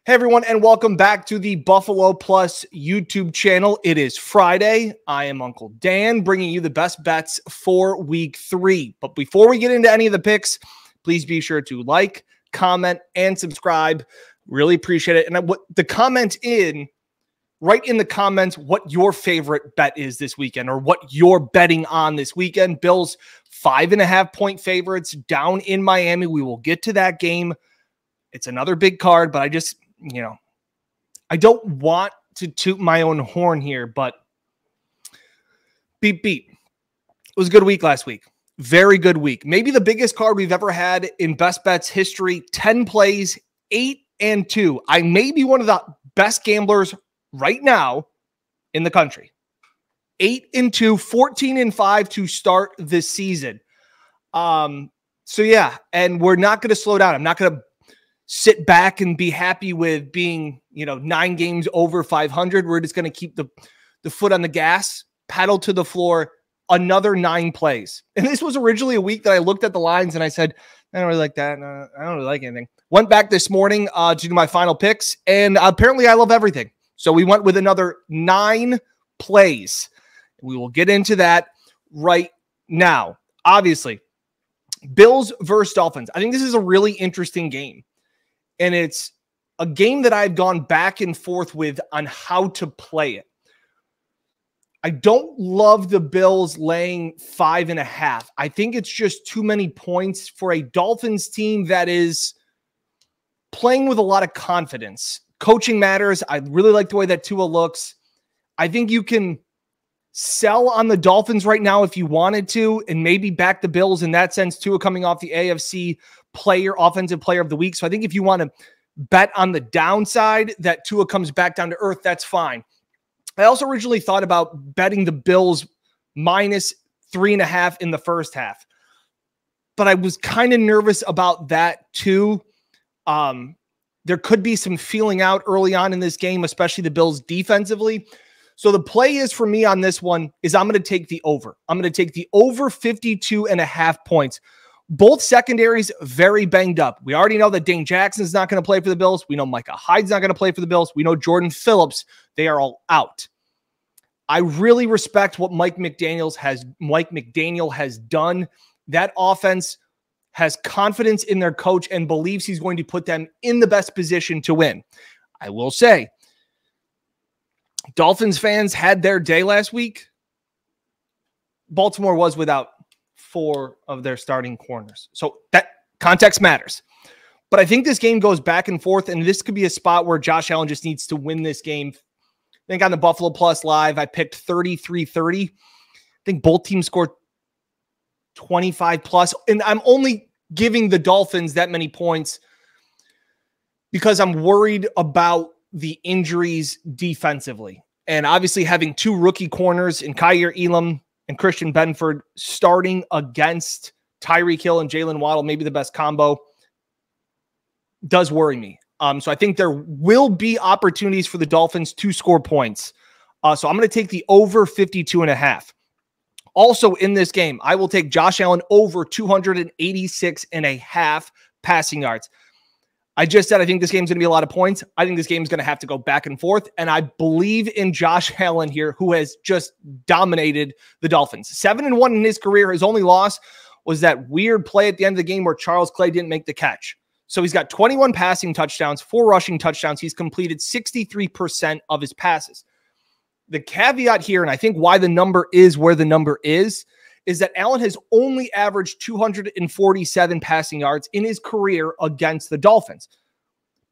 Hey everyone, and welcome back to the Buffalo Plus YouTube channel. It is Friday. I am Uncle Dan, bringing you the best bets for week 3. But before we get into any of the picks, please be sure to like, comment, and subscribe. Really appreciate it. And write in the comments what your favorite bet is this weekend or what you're betting on this weekend. Bills 5.5-point favorites down in Miami. We will get to that game. It's another big card, but I don't want to toot my own horn here, but beep. It was a good week last week. Very good week. Maybe the biggest card we've ever had in Best Bets history. 10 plays, 8-2. I may be one of the best gamblers right now in the country. 8-2, 14-5 to start this season. And we're not going to slow down. I'm not going to sit back and be happy with being, 9 games over 500. We're just going to keep the foot on the gas, paddle to the floor, another 9 plays. And this was originally a week that I looked at the lines and I said, I don't really like that. I don't really like anything. Went back this morning to do my final picks, and apparently I love everything. So we went with another 9 plays. We will get into that right now. Obviously, Bills versus Dolphins. I think this is a really interesting game. And it's a game that I've gone back and forth with on how to play it. I don't love the Bills laying 5.5. I think it's just too many points for a Dolphins team that is playing with a lot of confidence. Coaching matters. I really like the way that Tua looks. I think you can sell on the Dolphins right now if you wanted to, and maybe back the Bills in that sense. Tua coming off the AFC offensive player of the week. So I think if you want to bet on the downside that Tua comes back down to earth, that's fine. I also originally thought about betting the Bills minus 3.5 in the first half, but I was kind of nervous about that too. There could be some feeling out early on in this game, especially the Bills defensively. So the play is for me on this one is I'm going to take the over. I'm going to take the over 52.5 points. Both secondaries very banged up. We already know that Dane Jackson is not going to play for the Bills. We know Micah Hyde's not going to play for the Bills. We know Jordan Phillips. They are all out. I really respect what Mike McDaniel has done. That offense has confidence in their coach and believes he's going to put them in the best position to win. I will say, Dolphins fans had their day last week. Baltimore was without 4 of their starting corners. So that context matters. But I think this game goes back and forth, and this could be a spot where Josh Allen just needs to win this game. I think on the Buffalo Plus Live, I picked 33-30. I think both teams scored 25 plus, and I'm only giving the Dolphins that many points because I'm worried about the injuries defensively. And obviously having 2 rookie corners in Kyer Elam and Christian Benford starting against Tyreek Hill and Jalen Waddle, maybe the best combo, does worry me. So I think there will be opportunities for the Dolphins to score points. So I'm going to take the over 52.5. Also in this game, I will take Josh Allen over 286.5 passing yards. I just said I think this game's going to be a lot of points. I think this game is going to have to go back and forth, and I believe in Josh Allen here, who has just dominated the Dolphins. 7-1 in his career. His only loss was that weird play at the end of the game where Charles Clay didn't make the catch. So he's got 21 passing touchdowns, 4 rushing touchdowns. He's completed 63% of his passes. The caveat here, and I think why the number is where the number is that Allen has only averaged 247 passing yards in his career against the Dolphins.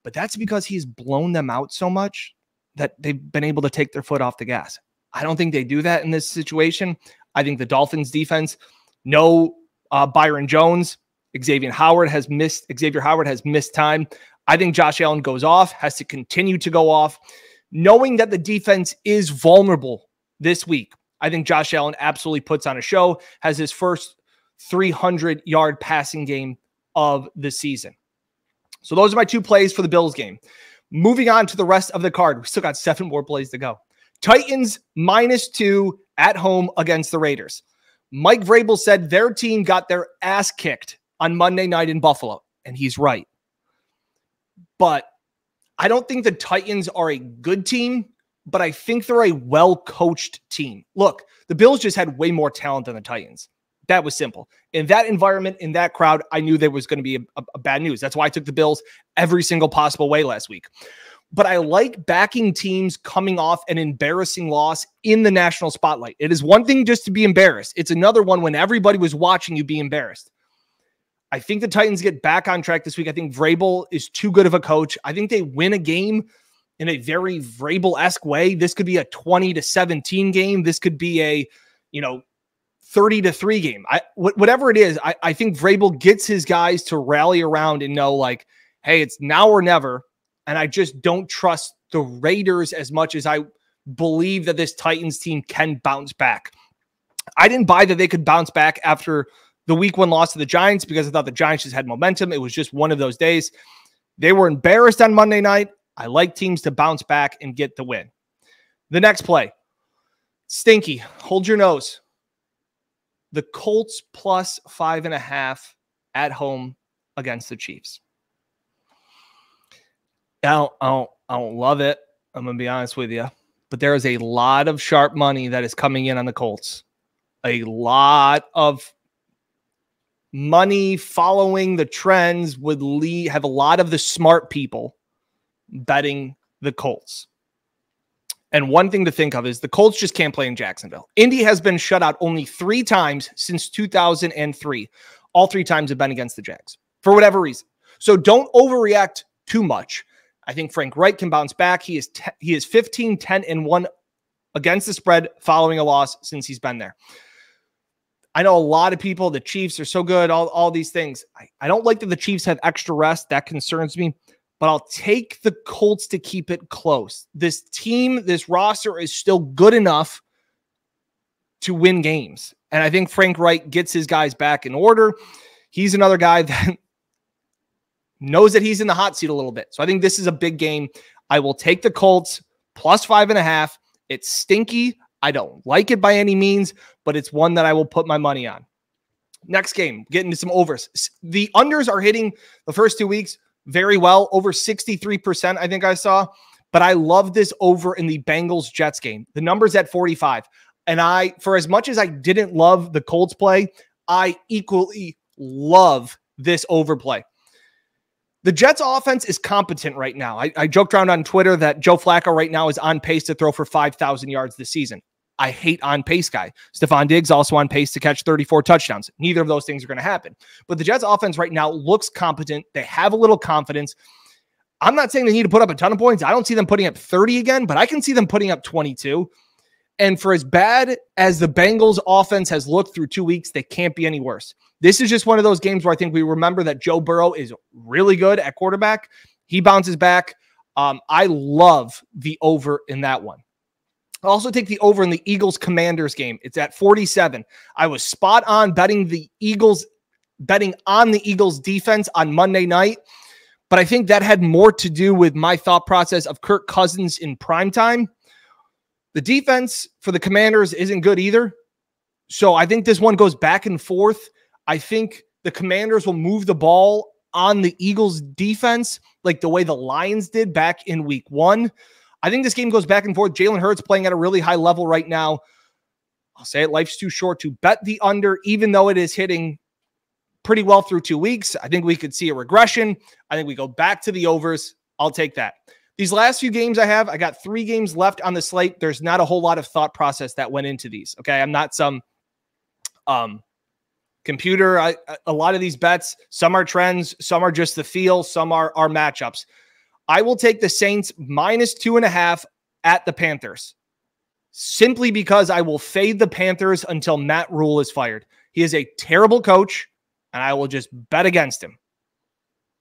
But that's because he's blown them out so much that they've been able to take their foot off the gas. I don't think they do that in this situation. I think the Dolphins defense, Byron Jones, Xavier Howard has missed time. I think Josh Allen goes off, has to continue to go off, knowing that the defense is vulnerable this week. I think Josh Allen absolutely puts on a show, has his first 300-yard passing game of the season. So those are my 2 plays for the Bills game. Moving on to the rest of the card. We still got 7 more plays to go. Titans -2 at home against the Raiders. Mike Vrabel said their team got their ass kicked on Monday night in Buffalo, and he's right. But I don't think the Titans are a good team, but I think they're a well-coached team. Look, the Bills just had way more talent than the Titans. That was simple. In that environment, in that crowd, I knew there was going to be a bad news. That's why I took the Bills every single possible way last week. But I like backing teams coming off an embarrassing loss in the national spotlight. It is one thing just to be embarrassed. It's another one when everybody was watching you be embarrassed. I think the Titans get back on track this week. I think Vrabel is too good of a coach. I think they win a game in a very Vrabel-esque way. This could be a 20-17 game. This could be a, 30-3 game. Whatever it is, I think Vrabel gets his guys to rally around and know, like, hey, it's now or never. And I just don't trust the Raiders as much as I believe that this Titans team can bounce back. I didn't buy that they could bounce back after the week 1 loss to the Giants because I thought the Giants just had momentum. It was just one of those days. They were embarrassed on Monday night. I like teams to bounce back and get the win. The next play, stinky. Hold your nose. The Colts plus 5.5 at home against the Chiefs. I don't love it. I'm going to be honest with you. But there is a lot of sharp money that is coming in on the Colts. A lot of money following the trends would have a lot of the smart people betting the Colts. And one thing to think of is the Colts just can't play in Jacksonville. Indy has been shut out only 3 times since 2003. All 3 times have been against the Jags for whatever reason. So don't overreact too much. I think Frank Reich can bounce back. He is 15-10-1 against the spread following a loss since he's been there. I know a lot of people, the Chiefs are so good, all these things. I don't like that the Chiefs have extra rest. That concerns me. But I'll take the Colts to keep it close. This team, this roster is still good enough to win games. And I think Frank Reich gets his guys back in order. He's another guy that knows that he's in the hot seat a little bit. So I think this is a big game. I will take the Colts plus 5.5. It's stinky. I don't like it by any means, but it's one that I will put my money on. Next game, get into some overs. The unders are hitting the first 2 weeks very well, over 63%, I think I saw. But I love this over in the Bengals-Jets game. The number's at 45. And for as much as I didn't love the Colts play, I equally love this overplay. The Jets offense is competent right now. I joked around on Twitter that Joe Flacco right now is on pace to throw for 5,000 yards this season. I hate on-pace guy. Stephon Diggs also on pace to catch 34 touchdowns. Neither of those things are going to happen. But the Jets offense right now looks competent. They have a little confidence. I'm not saying they need to put up a ton of points. I don't see them putting up 30 again, but I can see them putting up 22. And for as bad as the Bengals offense has looked through 2 weeks, they can't be any worse. This is just one of those games where I think we remember that Joe Burrow is really good at quarterback. He bounces back. I love the over in that one. I'll also take the over in the Eagles-Commanders game. It's at 47. I was spot on betting on the Eagles defense on Monday night, but I think that had more to do with my thought process of Kirk Cousins in primetime. The defense for the Commanders isn't good either, so I think this one goes back and forth. I think the Commanders will move the ball on the Eagles defense like the way the Lions did back in week 1. I think this game goes back and forth. Jalen Hurts playing at a really high level right now. I'll say it, life's too short to bet the under, even though it is hitting pretty well through 2 weeks. I think we could see a regression. I think we go back to the overs. I'll take that. These last few games I got 3 games left on the slate. There's not a whole lot of thought process that went into these. Okay. I'm not some computer. A lot of these bets, some are trends, some are just the feel, some are matchups. I will take the Saints minus 2.5 at the Panthers simply because I will fade the Panthers until Matt Rule is fired. He is a terrible coach, and I will just bet against him.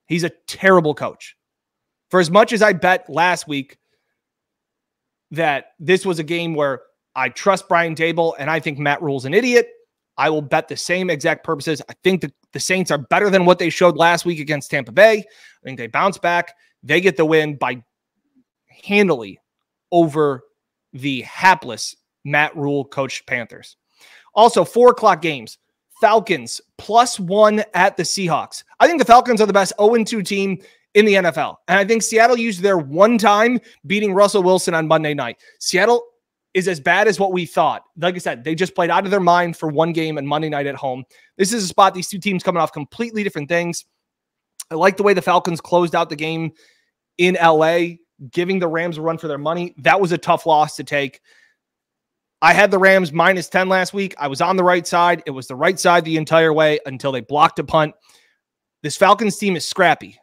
He's a terrible coach. For as much as I bet last week that this was a game where I trust Brian Dable and I think Matt Rule's an idiot, I will bet the same exact purposes. I think the Saints are better than what they showed last week against Tampa Bay. I think they bounce back. They get the win by handily over the hapless Matt Rule coached Panthers. Also, 4 o'clock games. Falcons +1 at the Seahawks. I think the Falcons are the best 0-2 team in the NFL. And I think Seattle used their one time beating Russell Wilson on Monday night. Seattle is as bad as what we thought. Like I said, they just played out of their mind for one game and Monday night at home. This is a spot, these two teams coming off completely different things. I like the way the Falcons closed out the game in LA, giving the Rams a run for their money. That was a tough loss to take. I had the Rams -10 last week. I was on the right side. It was the right side the entire way until they blocked a punt. This Falcons team is scrappy.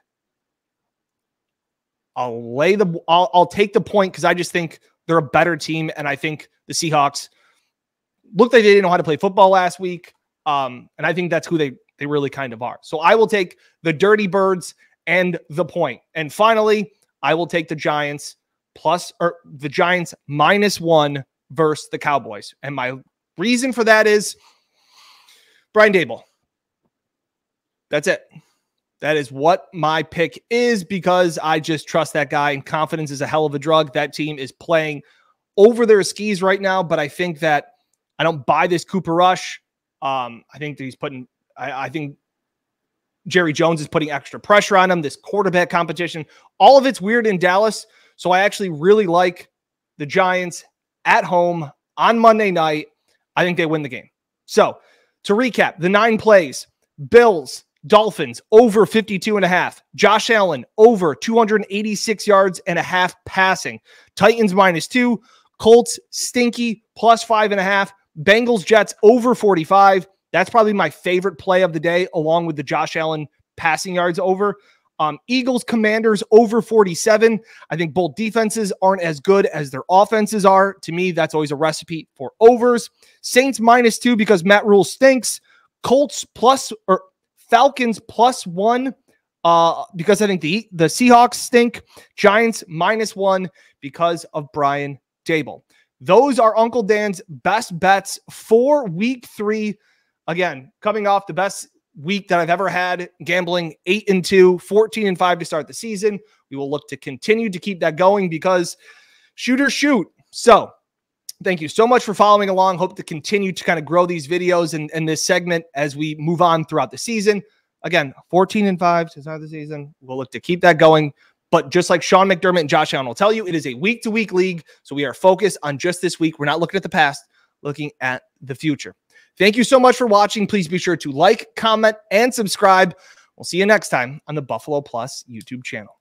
I'll take the point because I just think they're a better team, and I think the Seahawks looked like they didn't know how to play football last week, and I think that's who they really kind of are. So I will take the Dirty Birds and the point. And finally, I will take the Giants -1 versus the Cowboys. And my reason for that is Brian Daboll. That's it. That is what my pick is because I just trust that guy, and confidence is a hell of a drug. That team is playing over their skis right now, but I think that I don't buy this Cooper Rush. I think that he's putting – I think Jerry Jones is putting extra pressure on him, this quarterback competition. All of it's weird in Dallas, so I actually really like the Giants at home on Monday night. I think they win the game. So to recap, the 9 plays, Bills – Dolphins over 52.5. Josh Allen over 286 yards and a half passing. Titans -2. Colts stinky +5.5. Bengals Jets over 45. That's probably my favorite play of the day, along with the Josh Allen passing yards over. Eagles Commanders over 47. I think both defenses aren't as good as their offenses are. To me, that's always a recipe for overs. Saints -2 because Matt Rule stinks. Colts Falcons +1 because I think the Seahawks stink. Giants -1 because of Brian Daboll. Those are Uncle Dan's best bets for week 3. Again, coming off the best week that I've ever had, gambling 8-2, 14-5 to start the season. We will look to continue to keep that going because shooters shoot. So thank you so much for following along. Hope to continue to kind of grow these videos and this segment as we move on throughout the season. Again, 14-5 to start the season. We'll look to keep that going. But just like Sean McDermott and Josh Allen will tell you, it is a week-to-week league. So we are focused on just this week. We're not looking at the past, looking at the future. Thank you so much for watching. Please be sure to like, comment, and subscribe. We'll see you next time on the Buffalo Plus YouTube channel.